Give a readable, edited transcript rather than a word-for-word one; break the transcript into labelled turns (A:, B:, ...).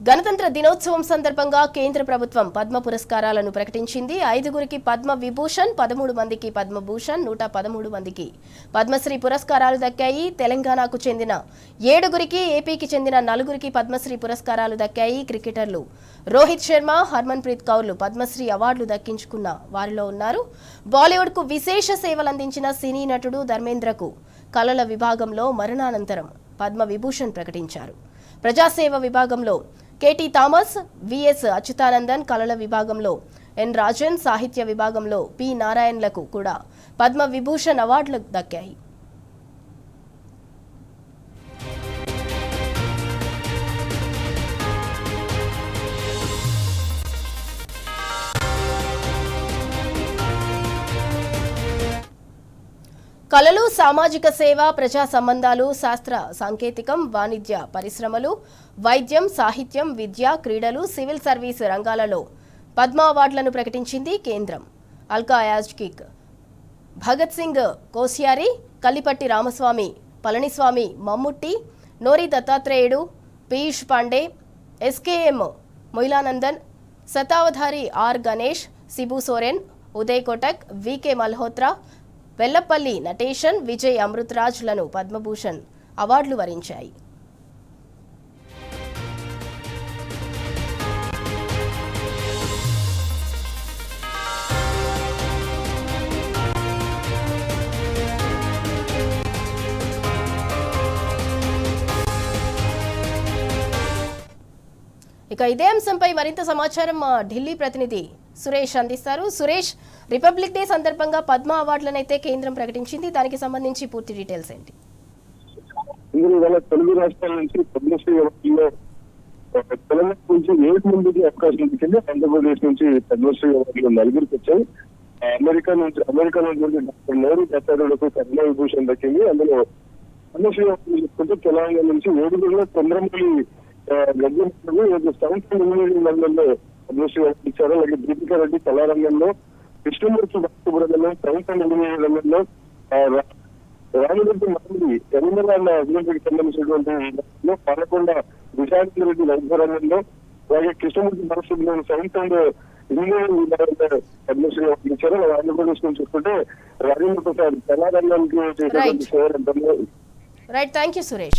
A: గణతంత్ర దినోత్సవం సందర్భంగా కేంద్ర ప్రభుత్వం పద్మ పురస్కారాలను ప్రకటించింది. 5గురికి పద్మ విభూషణ్, 13 మందికి పద్మభూషణ్, 113 మందికి పద్మశ్రీ పురస్కారాలు దక్కాయి. తెలంగాణకు చెందిన 7గురికి, ఏపీకి చెందిన 4గురికి పద్మశ్రీ పురస్కారాలు దక్కాయి. క్రికెటర్లు రోహిత్ శర్మ, హర్మన్ప్రీత్ కౌర్లు పద్మశ్రీ అవార్డులు దక్కించుకున్న వారిలో ఉన్నారు. బాలీవుడ్కు విశేష సేవలందించిన సినీ నటుడు ధర్మేంద్రకు కళల విభాగంలో మరణానంతరం పద్మ విభూషణ్ ప్రకటించారు. ప్రజాసేవ విభాగంలో కేటీ థామస్, విఎస్ అచ్యుతానందన్, కళల విభాగంలో ఎన్ రాజన్, సాహిత్య విభాగంలో పి నారాయణలకు కూడా పద్మ విభూషణ్ అవార్డులు దక్కాయి. కళలు, సామాజిక సేవ, ప్రజా సంబంధాలు, శాస్త్ర సాంకేతికం, వాణిజ్య పరిశ్రమలు, వైద్యం, సాహిత్యం, విద్య, క్రీడలు, సివిల్ సర్వీస్ రంగాలలో పద్మ అవార్డులను ప్రకటించింది కేంద్రం. అల్కా యాజ్కిక్, భగత్ సింగ్ కోశ్యారి, కల్లిపట్టి రామస్వామి, పళనిస్వామి మమ్ముట్టి, నోరి దత్తాత్రేయుడు, పీయూష్ పాండే, ఎస్కేఎం మొయిలానందన్, శతావధారి ఆర్ గణేష్, సిబు సోరెన్, ఉదయ్ కోటక్, వికే మల్హోత్రా, వెల్లపల్లి నటేషన్, విజయ్ అమృతరాజ్లను పద్మభూషణ్ అవార్డులు వరించాయి. ఇక ఇదే అంశంపై మరింత సమాచారం మా ఢిల్లీ ప్రతినిధి సురేష్ అందిస్తారు. సురేష్, రిపబ్లిక్ డే సందర్భంగా పద్మ అవార్డులను అయితే కేంద్రం ప్రకటించింది. దానికి సంబంధించి పూర్తి డీటెయిల్స్ ఏంటి?
B: తెలుగు రాష్ట్రాల నుంచి పద్మశ్రీ అవార్డులో తెలంగాణ నుంచి 7 మందికి అవకాశం ఇచ్చింది. ఆంధ్రప్రదేశ్ నుంచి పద్మశ్రీ అవార్డులు 4గురికి వచ్చాయి. అమెరికా నుంచి డాక్టర్ నోరి దత్తాత్రేయుడుకు పద్మ విభూషణ్ దక్కింది. అందులో పద్మశ్రీ అవార్డులు చెప్పుకుంటే తెలంగాణ నుంచి 7గురిలో చంద్రమౌళి గడ్డి సంవత్సరం ఇంజనీరింగ్ రంగంలో పద్మశ్రీ అవార్డు ఇచ్చారు. అలాగే దీపికా రెడ్డి కళారంగంలో, కృష్ణమూర్తి భక్తుబురంగంలో, సైన్స్ అండ్ ఇంజనీరింగ్ రంగంలో, రామిరెడ్డి మంది తెలంగాణ అభివృద్ధికి సంబంధించినటువంటి పడకొండ విశాఖ రెడ్డి వైద్య రంగంలో, అలాగే Krishnamurthy Bharat science and engineering విభాగంలో పద్మశ్రీ అవార్డు ఇచ్చారు. ఆంధ్రప్రదేశ్ నుంచి చూసుకుంటే రాజేంద్ర ప్రసాద్ కళారంగానికి చేసినటువంటి సేవలంతా.
A: Right, thank you Suresh.